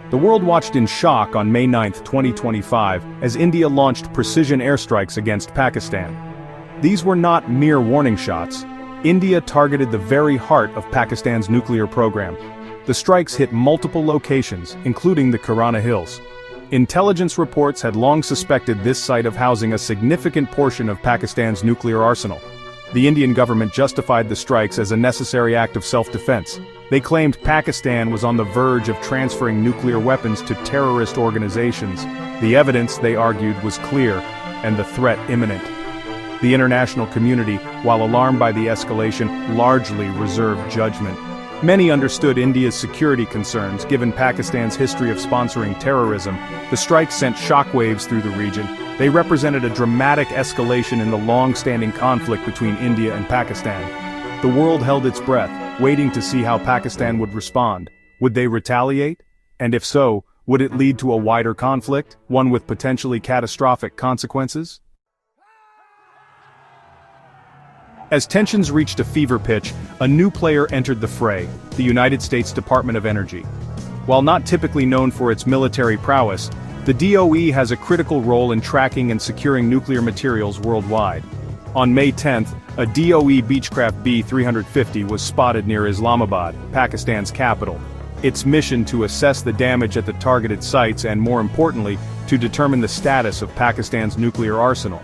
The world watched in shock on May 9, 2025, as India launched precision airstrikes against Pakistan. These were not mere warning shots. India targeted the very heart of Pakistan's nuclear program. The strikes hit multiple locations, including the Karana Hills. Intelligence reports had long suspected this site of housing a significant portion of Pakistan's nuclear arsenal. The Indian government justified the strikes as a necessary act of self-defense. They claimed Pakistan was on the verge of transferring nuclear weapons to terrorist organizations. The evidence, they argued, was clear, and the threat imminent. The international community, while alarmed by the escalation, largely reserved judgment. Many understood India's security concerns, given Pakistan's history of sponsoring terrorism. The strikes sent shockwaves through the region. They represented a dramatic escalation in the long-standing conflict between India and Pakistan. The world held its breath, waiting to see how Pakistan would respond. Would they retaliate? And if so, would it lead to a wider conflict, one with potentially catastrophic consequences? As tensions reached a fever pitch, a new player entered the fray, the United States Department of Energy. While not typically known for its military prowess, the DOE has a critical role in tracking and securing nuclear materials worldwide. On May 10th, a DOE Beechcraft B-350 was spotted near Islamabad, Pakistan's capital. Its mission to assess the damage at the targeted sites and, more importantly, to determine the status of Pakistan's nuclear arsenal.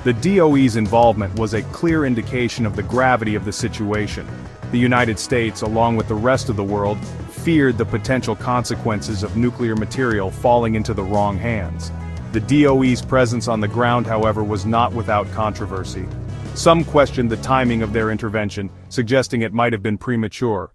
The DOE's involvement was a clear indication of the gravity of the situation. The United States, along with the rest of the world, feared the potential consequences of nuclear material falling into the wrong hands. The DOE's presence on the ground, however, was not without controversy. Some questioned the timing of their intervention, suggesting it might have been premature.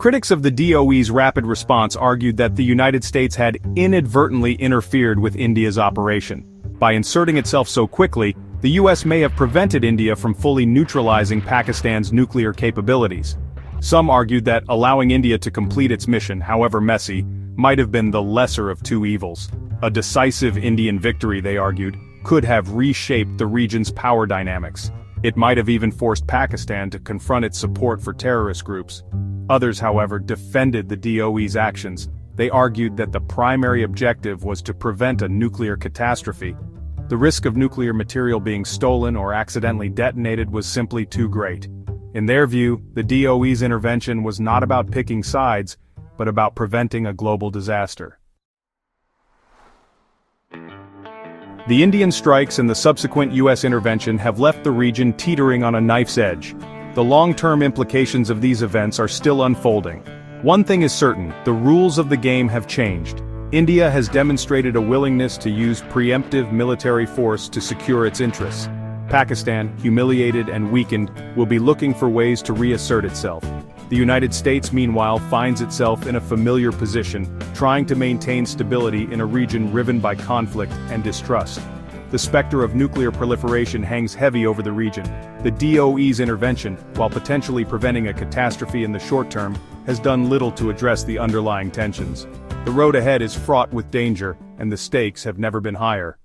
Critics of the DOE's rapid response argued that the United States had inadvertently interfered with India's operation. By inserting itself so quickly, the US may have prevented India from fully neutralizing Pakistan's nuclear capabilities. Some argued that allowing India to complete its mission, however messy, might have been the lesser of two evils. A decisive Indian victory, they argued, could have reshaped the region's power dynamics. It might have even forced Pakistan to confront its support for terrorist groups. Others, however, defended the DOE's actions. They argued that the primary objective was to prevent a nuclear catastrophe. The risk of nuclear material being stolen or accidentally detonated was simply too great. In their view, the DOE's intervention was not about picking sides, but about preventing a global disaster. The Indian strikes and the subsequent US intervention have left the region teetering on a knife's edge. The long-term implications of these events are still unfolding. One thing is certain, the rules of the game have changed. India has demonstrated a willingness to use preemptive military force to secure its interests. Pakistan, humiliated and weakened, will be looking for ways to reassert itself. The United States, meanwhile, finds itself in a familiar position, trying to maintain stability in a region riven by conflict and distrust. The specter of nuclear proliferation hangs heavy over the region. The DOE's intervention, while potentially preventing a catastrophe in the short term, has done little to address the underlying tensions. The road ahead is fraught with danger, and the stakes have never been higher.